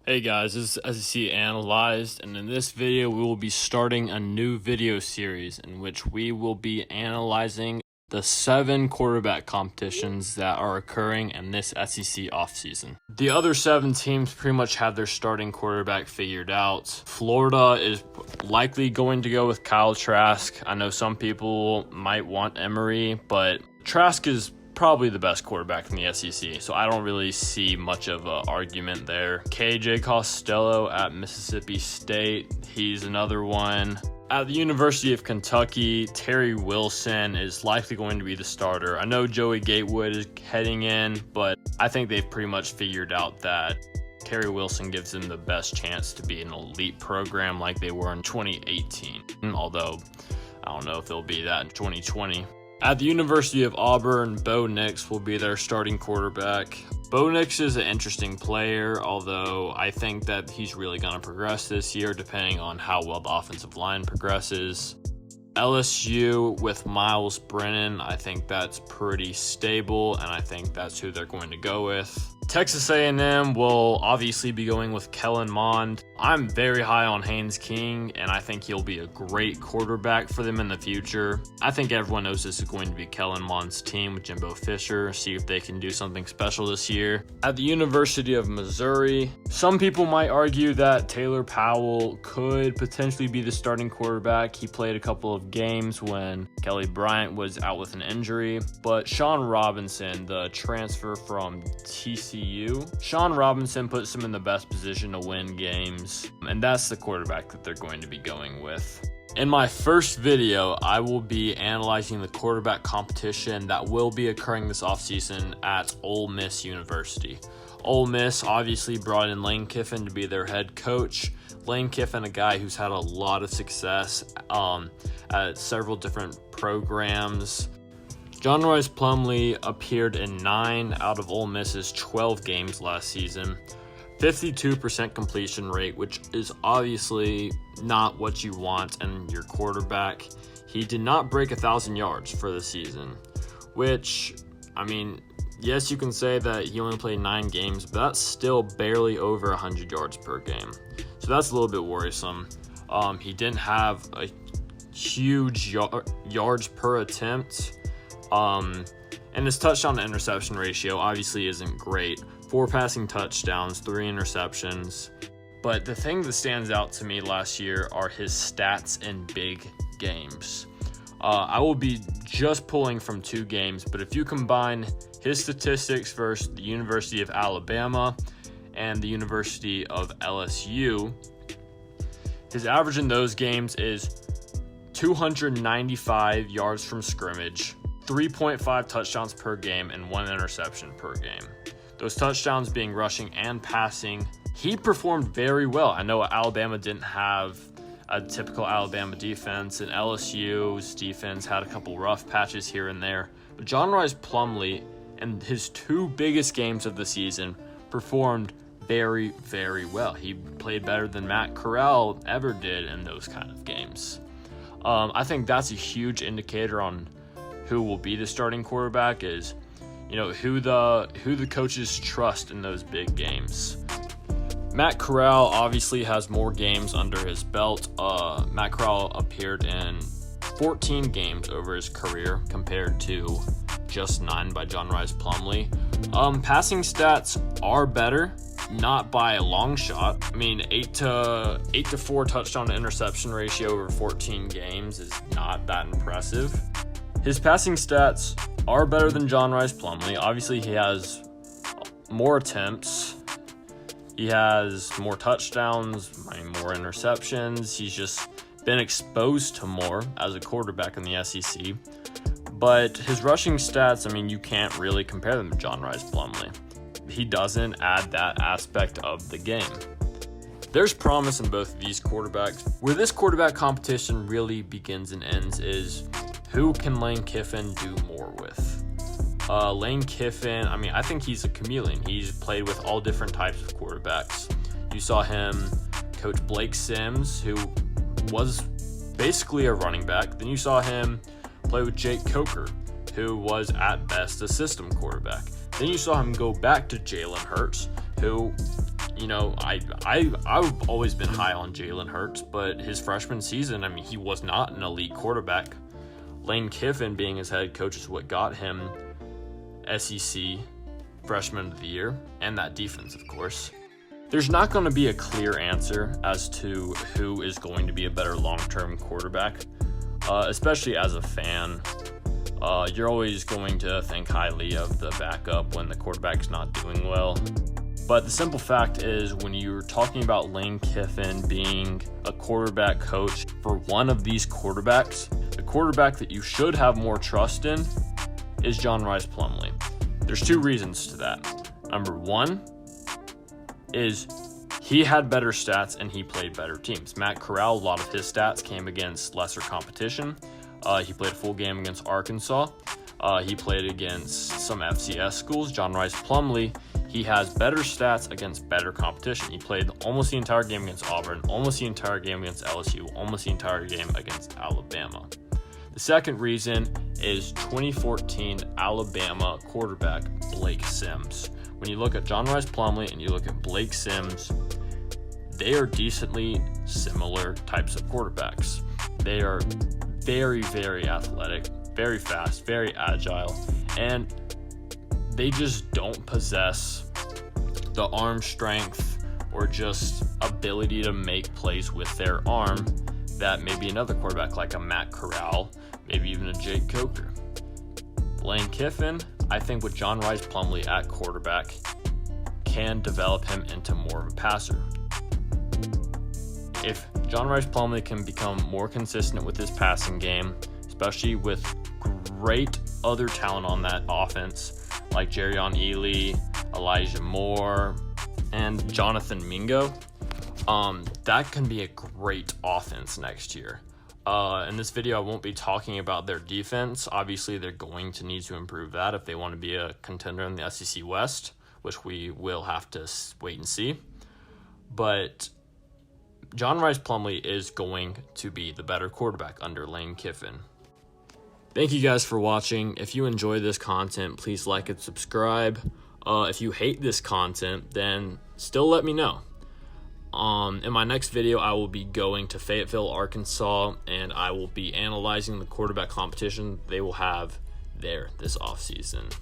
Hey guys, this is SEC Analyzed, and in this video we will be starting a new video series in which we will be analyzing the 7 quarterback competitions that are occurring in this SEC offseason. The other 7 teams pretty much have their starting quarterback figured out. Florida is likely going to go with Kyle Trask. I know some people might want Emory, but Trask is probably the best quarterback in the SEC, so I don't really see much of an argument there. KJ Costello at Mississippi State, he's another one. At the University of Kentucky, Terry Wilson is likely going to be the starter. I know Joey Gatewood is heading in, but I think they've pretty much figured out that Terry Wilson gives them the best chance to be an elite program like they were in 2018, although I don't know if they'll be that in 2020. At the University of Auburn, Bo Nix will be their starting quarterback. Bo Nix is an interesting player, although I think that he's really going to progress this year depending on how well the offensive line progresses. LSU with Miles Brennan, I think that's pretty stable, and I think that's who they're going to go with. Texas A&M will obviously be going with Kellen Mond. I'm very high on Haynes King, and I think he'll be a great quarterback for them in the future. I think everyone knows this is going to be Kellen Mond's team with Jimbo Fisher, see if they can do something special this year. At the University of Missouri, some people might argue that Taylor Powell could potentially be the starting quarterback. He played a couple of games when Kelly Bryant was out with an injury, but Sean Robinson, the transfer from TCU, Sean Robinson puts them in the best position to win games, and that's the quarterback that they're going to be going with. In my first video, I will be analyzing the quarterback competition that will be occurring this offseason at Ole Miss University. Ole Miss obviously brought in Lane Kiffin to be their head coach. Lane Kiffin, a guy who's had a lot of success at several different programs. Rhys Plumlee appeared in 9 out of Ole Miss's 12 games last season. 52% completion rate, which is obviously not what you want in your quarterback. He did not break 1,000 yards for the season, which, I mean, yes, you can say that he only played 9 games, but that's still barely over 100 yards per game. So that's a little bit worrisome. He didn't have a huge yards per attempt. And his touchdown to interception ratio obviously isn't great. 4 passing touchdowns, 3 interceptions. But the thing that stands out to me last year are his stats in big games. I will be just pulling from 2 games, but if you combine his statistics versus the University of Alabama and the University of LSU, his average in those games is 295 yards from scrimmage, 3.5 touchdowns per game, and 1 interception per game. Those touchdowns being rushing and passing. He performed very well. I know Alabama didn't have a typical Alabama defense, and LSU's defense had a couple rough patches here and there. But Rhys Plumlee, in his 2 biggest games of the season, performed very, very well. He played better than Matt Corral ever did in those kind of games. I think that's a huge indicator on who will be the starting quarterback, is, you know, who the coaches trust in those big games. Matt Corral obviously has more games under his belt. Matt Corral appeared in 14 games over his career compared to just 9 by Rhys Plumlee. Passing stats are better, not by a long shot. I mean, 8 to 4 touchdown to interception ratio over 14 games is not that impressive. His passing stats are better than Rhys Plumlee. Obviously, he has more attempts. He has more touchdowns, more interceptions. He's just been exposed to more as a quarterback in the SEC. But his rushing stats, I mean, you can't really compare them to Rhys Plumlee. He doesn't add that aspect of the game. There's promise in both of these quarterbacks. Where this quarterback competition really begins and ends is, who can Lane Kiffin do more with? Lane Kiffin, I mean, I think he's a chameleon. He's played with all different types of quarterbacks. You saw him coach Blake Sims, who was basically a running back. Then you saw him play with Jake Coker, who was at best a system quarterback. Then you saw him go back to Jalen Hurts, who You know, I've always been high on Jalen Hurts, but his freshman season, I mean, he was not an elite quarterback. Lane Kiffin being his head coach is what got him SEC Freshman of the Year, and that defense, of course. There's not going to be a clear answer as to who is going to be a better long-term quarterback, especially as a fan. You're always going to think highly of the backup when the quarterback's not doing well. But the simple fact is, when you're talking about Lane Kiffin being a quarterback coach for one of these quarterbacks, the quarterback that you should have more trust in is Rhys Plumlee. There's two reasons to that. Number one is he had better stats and he played better teams. Matt Corral, a lot of his stats came against lesser competition. He played a full game against Arkansas. He played against some FCS schools. Rhys Plumlee, he has better stats against better competition. He played almost the entire game against Auburn, almost the entire game against LSU, almost the entire game against Alabama. The second reason is 2014 Alabama quarterback Blake Sims. When you look at Rhys Plumlee and you look at Blake Sims, they are decently similar types of quarterbacks. They are very, very athletic, very fast, very agile, and they just don't possess the arm strength or just ability to make plays with their arm that maybe another quarterback like a Matt Corral, maybe even a Jake Coker. Lane Kiffin, I think with Rhys Plumlee at quarterback, can develop him into more of a passer. If Rhys Plumlee can become more consistent with his passing game, especially with great other talent on that offense, like Jerrion Ely, Elijah Moore, and Jonathan Mingo, that can be a great offense next year. In this video, I won't be talking about their defense. Obviously, they're going to need to improve that if they want to be a contender in the SEC West, which we will have to wait and see. But Rhys Plumlee is going to be the better quarterback under Lane Kiffin. Thank you guys for watching. If you enjoy this content, please like and subscribe. If you hate this content, then still let me know. In my next video, I will be going to Fayetteville, Arkansas, and I will be analyzing the quarterback competition they will have there this offseason.